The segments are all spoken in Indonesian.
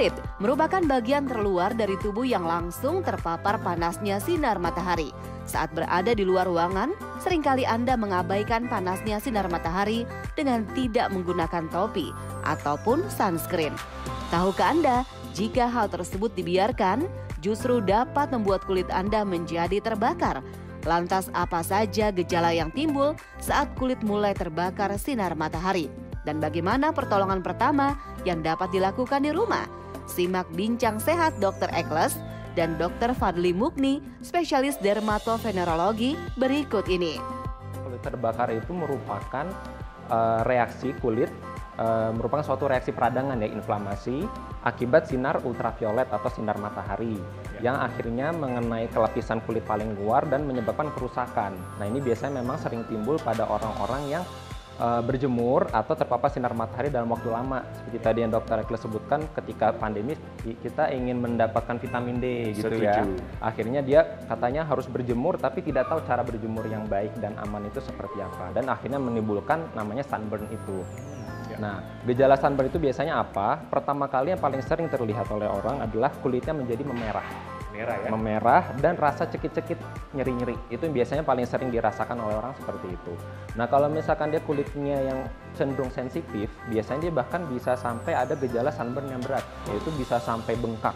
Kulit merupakan bagian terluar dari tubuh yang langsung terpapar panasnya sinar matahari. Saat berada di luar ruangan, seringkali Anda mengabaikan panasnya sinar matahari dengan tidak menggunakan topi ataupun sunscreen. Tahukah Anda, jika hal tersebut dibiarkan, justru dapat membuat kulit Anda menjadi terbakar. Lantas apa saja gejala yang timbul saat kulit mulai terbakar sinar matahari? Dan bagaimana pertolongan pertama yang dapat dilakukan di rumah? Simak bincang sehat Dr. Ekles dan Dr. Fadli Mukni, spesialis dermatovenerologi berikut ini. Kulit terbakar itu merupakan reaksi kulit, merupakan suatu reaksi peradangan ya, inflamasi akibat sinar ultraviolet atau sinar matahari yang akhirnya mengenai ke lapisan kulit paling luar dan menyebabkan kerusakan. Nah, ini biasanya memang sering timbul pada orang-orang yang berjemur atau terpapar sinar matahari dalam waktu lama. Seperti tadi yang Dr. Ekles sebutkan, ketika pandemi kita ingin mendapatkan vitamin D gitu ya. Akhirnya dia katanya harus berjemur tapi tidak tahu cara berjemur yang baik dan aman itu seperti apa. Dan akhirnya menimbulkan namanya sunburn itu. Nah, gejala sunburn itu biasanya apa? Pertama kali yang paling sering terlihat oleh orang adalah kulitnya menjadi memerah. Memerah dan rasa cekit-cekit, nyeri-nyeri. Itu biasanya paling sering dirasakan oleh orang seperti itu. Nah, kalau misalkan dia kulitnya yang cenderung sensitif, biasanya dia bahkan bisa sampai ada gejala sunburn yang berat, yaitu bisa sampai bengkak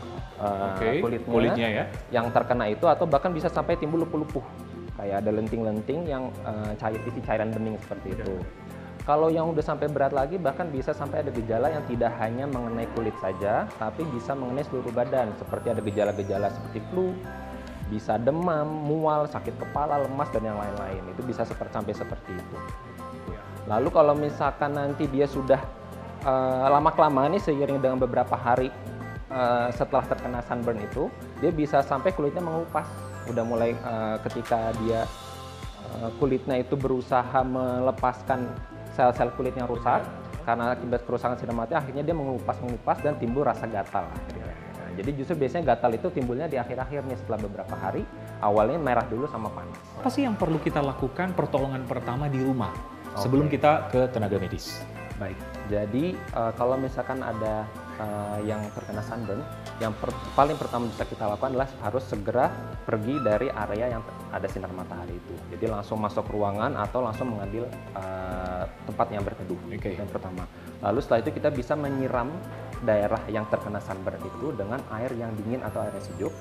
kulitnya ya, yang terkena itu, atau bahkan bisa sampai timbul lupuh-lupuh. Kayak ada lenting-lenting yang isi cairan bening seperti itu. Kalau yang udah sampai berat lagi, bahkan bisa sampai ada gejala yang tidak hanya mengenai kulit saja, tapi bisa mengenai seluruh badan. Seperti ada gejala-gejala seperti flu, bisa demam, mual, sakit kepala, lemas, dan yang lain-lain. Itu bisa sampai seperti itu. Lalu kalau misalkan nanti dia sudah lama-kelamaan nih, seiring dengan beberapa hari setelah terkena sunburn itu, dia bisa sampai kulitnya mengupas. Udah mulai ketika dia kulitnya itu berusaha melepaskan sel-sel kulit yang rusak karena akibat kerusakan sinar matahari, akhirnya dia mengupas dan timbul rasa gatal akhirnya. Nah, jadi justru biasanya gatal itu timbulnya di akhir-akhirnya setelah beberapa hari. Awalnya merah dulu sama panas. Apa sih yang perlu kita lakukan pertolongan pertama di rumah sebelum kita ke tenaga medis? Baik, jadi kalau misalkan ada yang terkena sunburn, yang paling pertama bisa kita lakukan adalah harus segera pergi dari area yang ada sinar matahari itu. Jadi langsung masuk ruangan atau langsung mengambil tempat yang berteduh. Yang pertama. Lalu setelah itu kita bisa menyiram daerah yang terkena sunburn itu dengan air yang dingin atau air yang sejuk.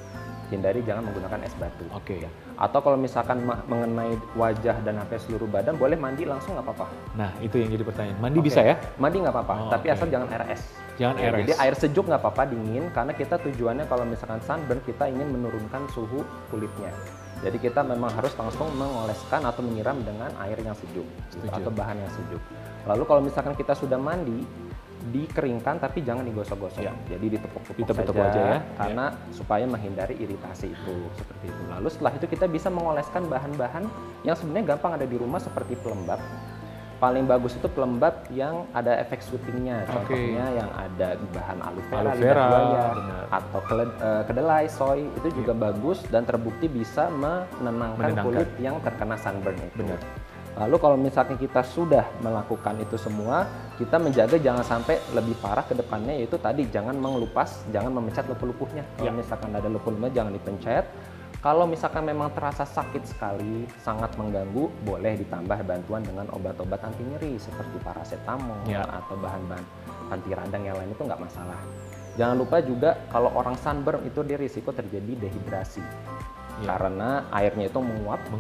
Hindari jangan menggunakan es batu. Ya. Atau kalau misalkan mengenai wajah dan sampai seluruh badan, boleh mandi langsung nggak apa-apa. Nah, itu yang jadi pertanyaan. Mandi bisa ya? Mandi nggak apa-apa, tapi asal jangan air es. Jangan air es. Jadi air sejuk nggak apa-apa, dingin, karena kita tujuannya kalau misalkan sunburn, kita ingin menurunkan suhu kulitnya. Jadi kita memang harus langsung mengoleskan atau menyiram dengan air yang sejuk. Atau bahan yang sejuk. Lalu kalau misalkan kita sudah mandi, dikeringkan tapi jangan digosok-gosok. Jadi ditepuk-tepuk aja ya, karena supaya menghindari iritasi itu seperti itu. Lalu setelah itu kita bisa mengoleskan bahan-bahan yang sebenarnya gampang ada di rumah seperti pelembab. Paling bagus itu pelembab yang ada efek syutingnya, contohnya yang ada bahan aloe vera, lidah buaya, atau kedelai, soy, itu juga bagus dan terbukti bisa menenangkan kulit yang terkena sunburn itu. Lalu kalau misalkan kita sudah melakukan itu semua, kita menjaga jangan sampai lebih parah ke depannya, yaitu tadi jangan mengelupas, jangan memencet lupuh-lupuhnya. Kalau misalkan ada lupuh-lupuhnya jangan dipencet. Kalau misalkan memang terasa sakit sekali, sangat mengganggu, boleh ditambah bantuan dengan obat-obat anti nyeri seperti paracetamol atau bahan-bahan anti radang yang lain, itu nggak masalah. Jangan lupa juga kalau orang sunburn itu dia risiko terjadi dehidrasi. Karena airnya itu menguap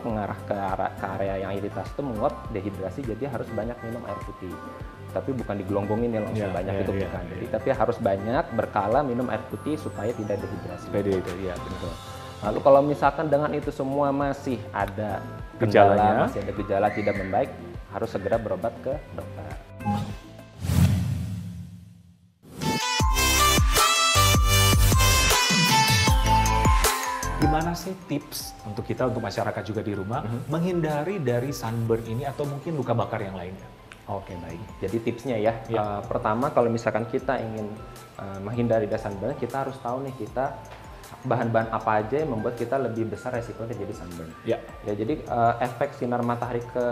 mengarah ke area yang iritasi, itu menguap, dehidrasi, jadi harus banyak minum air putih. Tapi bukan digelonggongin ya langsung banyak, itu bukan. Jadi tapi harus banyak berkala minum air putih supaya tidak dehidrasi. Lalu kalau misalkan dengan itu semua masih ada gejala, masih ada gejala tidak membaik, harus segera berobat ke dokter. Gimana sih tips untuk kita, untuk masyarakat juga di rumah, menghindari dari sunburn ini atau mungkin luka bakar yang lainnya? Oke, baik. Jadi tipsnya ya, pertama kalau misalkan kita ingin menghindari dari sunburn, kita harus tahu nih kita bahan-bahan apa aja yang membuat kita lebih besar resiko terjadi sunburn. Jadi efek sinar matahari ke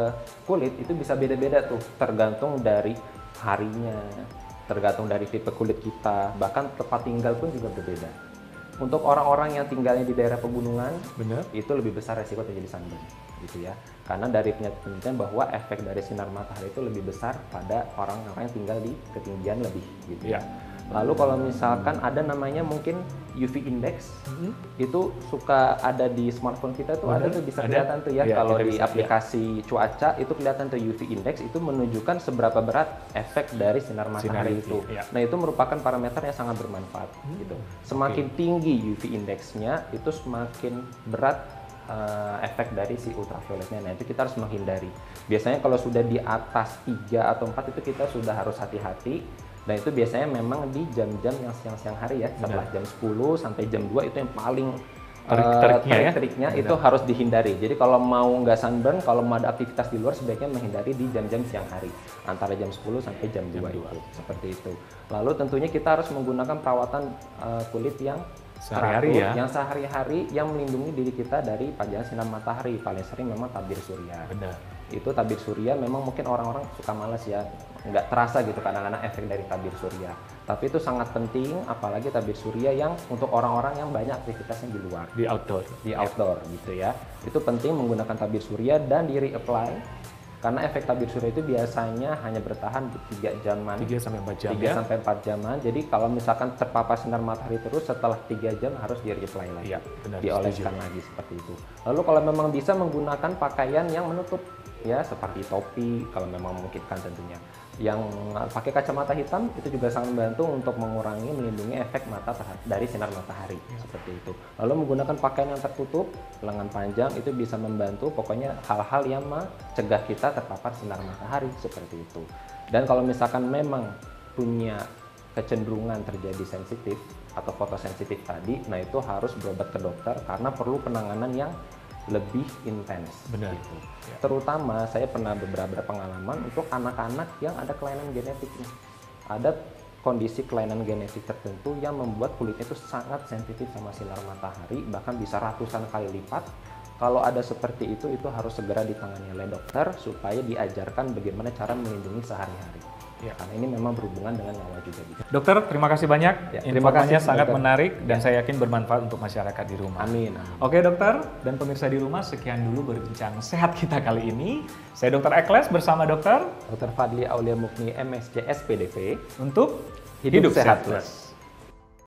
kulit itu bisa beda-beda tuh, tergantung dari harinya, tergantung dari tipe kulit kita, bahkan tempat tinggal pun juga berbeda. Untuk orang-orang yang tinggalnya di daerah pegunungan, itu lebih besar resiko terjadi sunburn, gitu ya. Karena dari penelitian bahwa efek dari sinar matahari itu lebih besar pada orang-orang yang tinggal di ketinggian lebih, gitu ya. Lalu kalau misalkan ada namanya mungkin UV index, itu suka ada di smartphone kita tuh, ada tuh bisa kelihatan tuh ya, kalau di aplikasi cuaca itu kelihatan tuh UV index, itu menunjukkan seberapa berat efek dari sinar matahari itu. Nah, itu merupakan parameter yang sangat bermanfaat gitu. Semakin tinggi UV indexnya, itu semakin berat efek dari si ultravioletnya. Nah, itu kita harus menghindari. Biasanya kalau sudah di atas 3 atau 4 itu kita sudah harus hati-hati. Dan itu biasanya memang di jam-jam yang siang-siang hari ya, setelah jam 10 sampai jam 2 itu yang paling terik-teriknya itu harus dihindari. Jadi kalau mau nggak sunburn, kalau mau ada aktivitas di luar sebaiknya menghindari di jam-jam siang hari, antara jam 10 sampai jam 2 itu, seperti itu. Lalu tentunya kita harus menggunakan perawatan kulit yang sehari-hari ya, yang sehari-hari yang melindungi diri kita dari pajanan sinar matahari. Paling sering memang tabir surya. Itu tabir surya memang mungkin orang-orang suka malas ya, nggak terasa gitu kadang-kadang efek dari tabir surya. Tapi itu sangat penting, apalagi tabir surya yang untuk orang-orang yang banyak aktivitasnya di luar. Di outdoor Gitu ya. Itu penting menggunakan tabir surya dan di reapply. Karena efek tabir surya itu biasanya hanya bertahan 3 jaman. 3-4 jam 3-4 jaman. Jadi kalau misalkan terpapar sinar matahari terus, setelah 3 jam harus di reapply lagi. Dioleskan lagi seperti itu. Lalu kalau memang bisa menggunakan pakaian yang menutup, ya seperti topi kalau memang memungkinkan tentunya. Yang pakai kacamata hitam itu juga sangat membantu untuk mengurangi, melindungi efek mata dari sinar matahari, seperti itu. Lalu menggunakan pakaian yang tertutup, lengan panjang itu bisa membantu, pokoknya hal-hal yang mencegah kita terpapar sinar matahari, seperti itu. Dan kalau misalkan memang punya kecenderungan terjadi sensitif atau fotosensitif tadi, nah itu harus berobat ke dokter karena perlu penanganan yang lebih intens. Gitu. Terutama saya pernah beberapa pengalaman untuk anak-anak yang ada kelainan genetiknya. Ada kondisi kelainan genetik tertentu yang membuat kulitnya itu sangat sensitif sama sinar matahari, bahkan bisa ratusan kali lipat. Kalau ada seperti itu harus segera ditangani oleh dokter supaya diajarkan bagaimana cara melindungi sehari-hari. Karena ini memang berhubungan dengan nyawa juga. Dokter, terima kasih banyak. Informasinya sangat menarik dan saya yakin bermanfaat untuk masyarakat di rumah. Amin. Oke dokter, dan pemirsa di rumah, sekian dulu berbincang sehat kita kali ini. Saya Dr. Ekles bersama Dr. Fadli Aulia Mukni, MSc, SPDV. Untuk Hidup Sehat Plus.